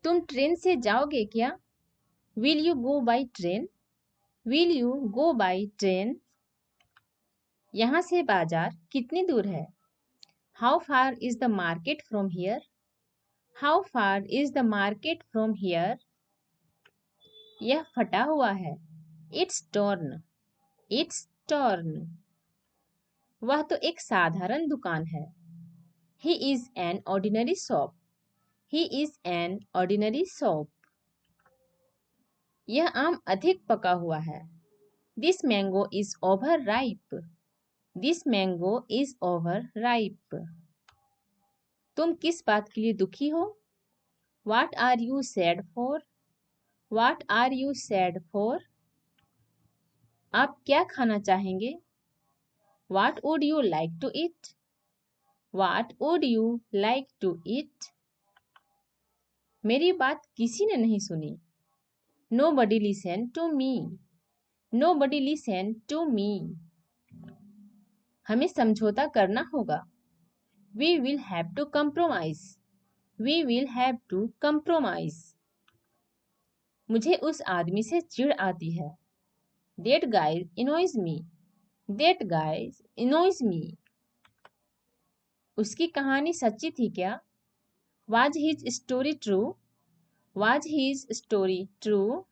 तुम ट्रेन से जाओगे क्या? Will you go by train? Will you go by train? यहाँ से बाजार कितनी दूर है? How far is the market from here? How far is the market from here? यह फटा हुआ है। It's torn. It's torn. वह तो एक साधारण दुकान है। He is an ordinary shop. He is an ordinary shop. यह आम अधिक पका हुआ है। This mango is over ripe. This mango is over ripe. तुम किस बात के लिए दुखी हो? What are you sad for? What are you sad for? आप क्या खाना चाहेंगे? What would you like to eat? What would you like to eat? मेरी बात किसी ने नहीं सुनी। Nobody listened to me. Nobody listened to me. हमें समझौता करना होगा। We will have to compromise. We will have to compromise. मुझे उस आदमी से चिढ़ आती है। That guy annoys me. That guy annoys me. उसकी कहानी सच्ची थी क्या? Was his story true? Was his story true?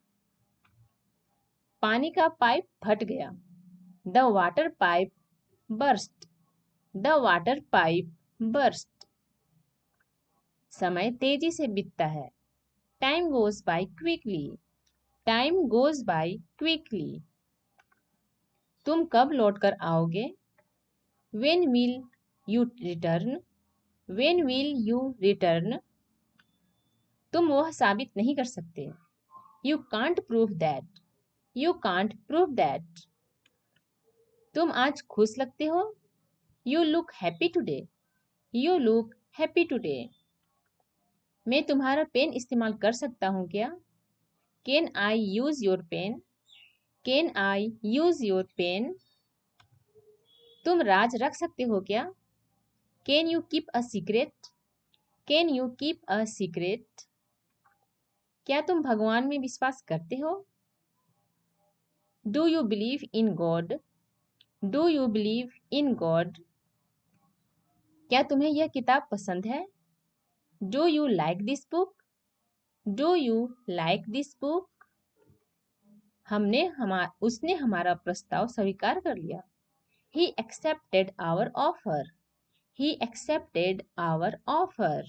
पानी का पाइप फट गया। The water pipe burst. The water pipe burst. समय तेजी से बीतता है। Time goes by quickly. Time goes by quickly. तुम कब लौट कर आओगे? When will you return? When will you return? तुम वह साबित नहीं कर सकते। You can't prove that. You can't prove that. तुम आज खुश लगते हो। You look happy today. You look happy today. मैं तुम्हारा पेन इस्तेमाल कर सकता हूँ क्या? Can I use your pen? Can I use your pen? तुम राज रख सकते हो क्या? Can you keep a secret? Can you keep a secret? क्या तुम भगवान में विश्वास करते हो? Do you believe in God? Do you believe in God? क्या तुम्हें यह किताब पसंद है? Do you like this book? Do you like this book? उसने हमारा प्रस्ताव स्वीकार कर लिया। He accepted our offer. He accepted our offer.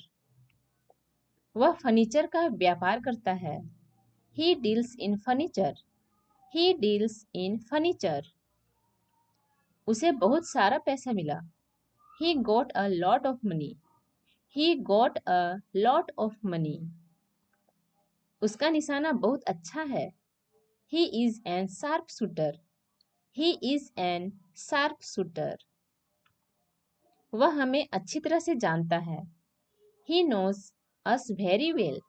वह फर्नीचर का व्यापार करता है। He deals in furniture. He deals in furniture. उसे बहुत सारा पैसा मिला। He got a lot of money. He got a lot of money. उसका निशाना बहुत अच्छा है। He is an sharpshooter. He is an sharpshooter. वह हमें अच्छी तरह से जानता है। He knows us very well.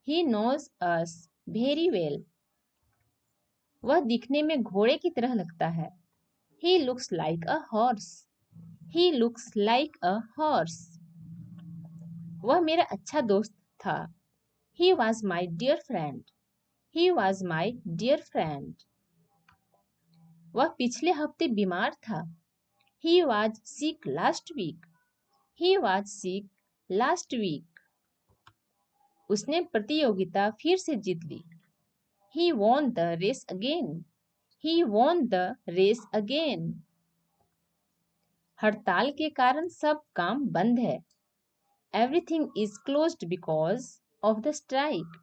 He knows us very well. वह दिखने में घोड़े की तरह लगता है। He looks like a horse. He looks like a horse. वह मेरा अच्छा दोस्त था। He was my dear friend. He was my dear friend. वह पिछले हफ्ते बीमार था। He was sick last week. He was sick last week. उसने प्रतियोगिता फिर से जीत ली। He won the race again. He won the race again. हड़ताल के कारण सब काम बंद है। Everything is closed because of the strike.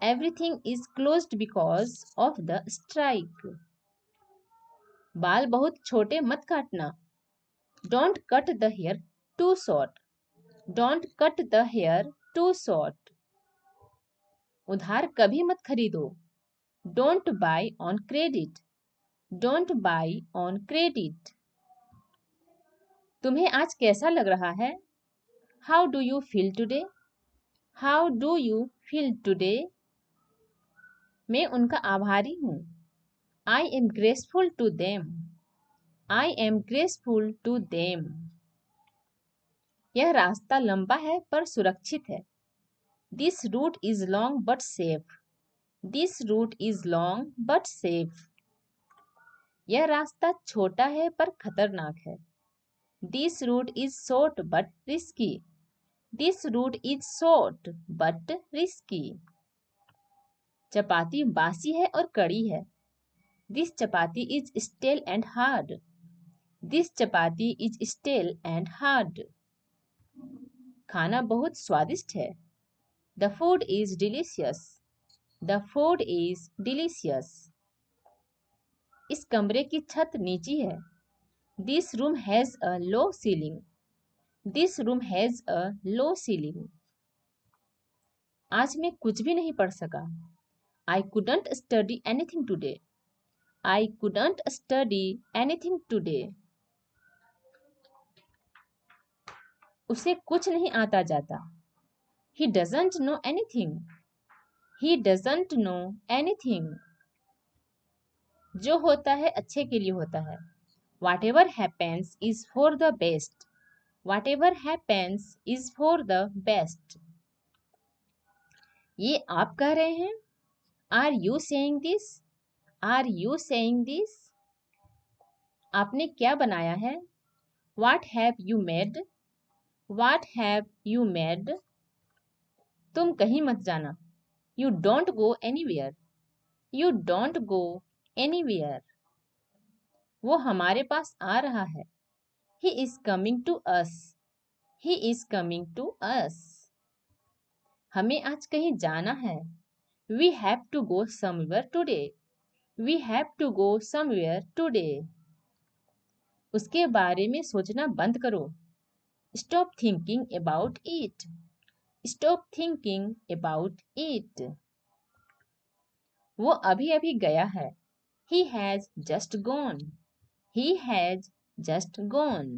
Everything is closed because of the strike. बाल बहुत छोटे मत काटना। Don't cut the hair too short. Don't cut the hair too short. उधार कभी मत खरीदो। Don't buy on credit. Don't buy on credit. तुम्हें आज कैसा लग रहा है? How do you feel today? How do you feel today? मैं उनका आभारी हूँ। I am grateful to them. I am grateful to them. यह रास्ता लंबा है पर सुरक्षित है। This route is long but safe. This route is long but safe. यह रास्ता छोटा है पर खतरनाक है. This route is short but risky. This route is short but risky. चपाती बासी है और कड़ी है. This chapati is stale and hard. This chapati is stale and hard. खाना बहुत स्वादिष्ट है. The food is delicious. The food is delicious. इस कमरे की छत नीची है. This room has a low ceiling. This room has a low ceiling. आज मैं कुछ भी नहीं पढ़ सका. I couldn't study anything today. I couldn't study anything today. उसे कुछ नहीं आता जाता. He doesn't know anything. He doesn't know anything. जो होता है अच्छे के लिए होता है. Whatever happens is for the best. Whatever happens is for the best. ये आप कह रहे हैं? Are you saying this? Are you saying this? आपने क्या बनाया है? What have you made? What have you made? तुम कहीं मत जाना. You don't go anywhere. You don't go anywhere. वो हमारे पास आ रहा है. He is coming to us. He is coming to us. हमें आज कहीं जाना है. We have to go somewhere today. We have to go somewhere today. उसके बारे में सोचना बंद करो. Stop thinking about it. Stop thinking about it. वो अभी अभी गया है. He has just gone. He has just gone.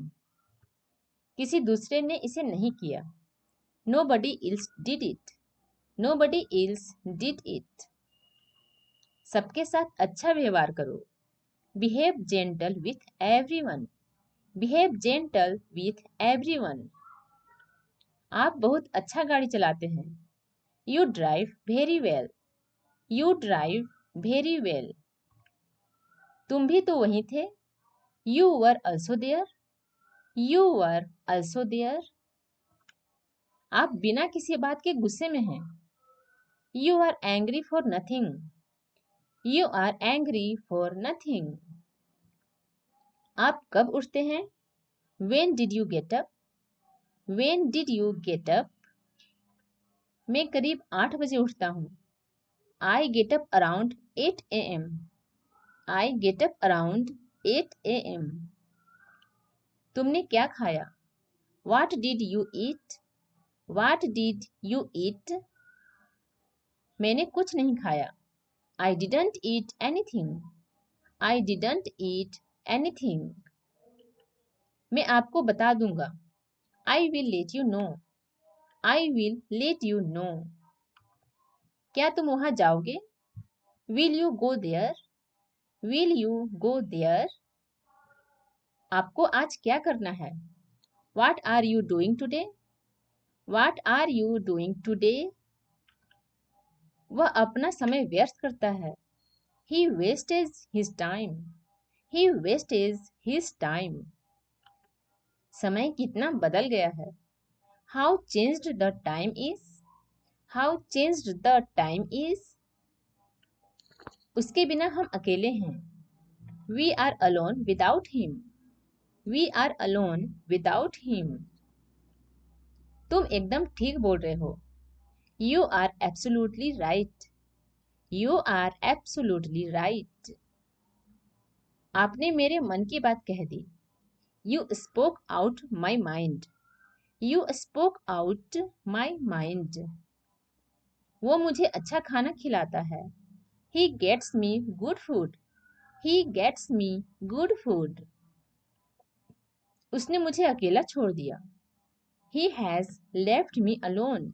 किसी दूसरे ने इसे नहीं किया. Nobody else did it. Nobody else did it. सबके साथ अच्छा व्यवहार करो. Behave gentle with everyone. Behave gentle with everyone. आप बहुत अच्छा गाड़ी चलाते हैं. You drive very well. You drive very well. तुम भी तो वहीं थे. You were also there. You were also there. आप बिना किसी बात के गुस्से में हैं. You are angry for nothing. You are angry for nothing. आप कब उठते हैं? When did you get up? When did you get up? मैं करीब 8 बजे उठता हूँ. I get up around 8 a.m. I get up around 8 a.m. तुमने क्या खाया? What did you eat? What did you eat? मैंने कुछ नहीं खाया. I didn't eat anything. I didn't eat anything. मैं आपको बता दूंगा. I will let you know. I will let you know. क्या तुम वहां जाओगे? Will you go there? Will you go there? आपको आज क्या करना है? What are you doing today? What are you doing today? वह अपना समय व्यर्थ करता है. He wastes his time. He wastes his time. समय कितना बदल गया है. How changed the time is. How changed the time is. उसके बिना हम अकेले हैं. We are alone without him. We are alone without him. तुम एकदम ठीक बोल रहे हो. You are absolutely right. You are absolutely right. आपने मेरे मन की बात कह दी. You spoke out my mind. You spoke out my mind. वो मुझे अच्छा खाना खिलाता है. He gets me good food. He gets me good food. उसने मुझे अकेला छोड़ दिया. He has left me alone.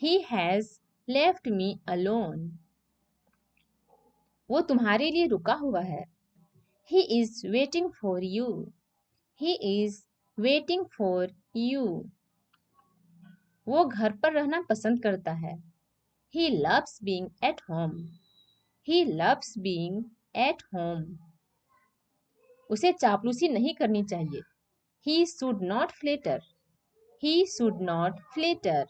He has left me alone. वो तुम्हारे लिए रुका हुआ है. He is waiting for you. He is waiting for you. वो घर पर रहना पसंद करता है। He loves being at home. He loves being at home. उसे चापलूसी नहीं करनी चाहिए। He should not flatter. He should not flatter.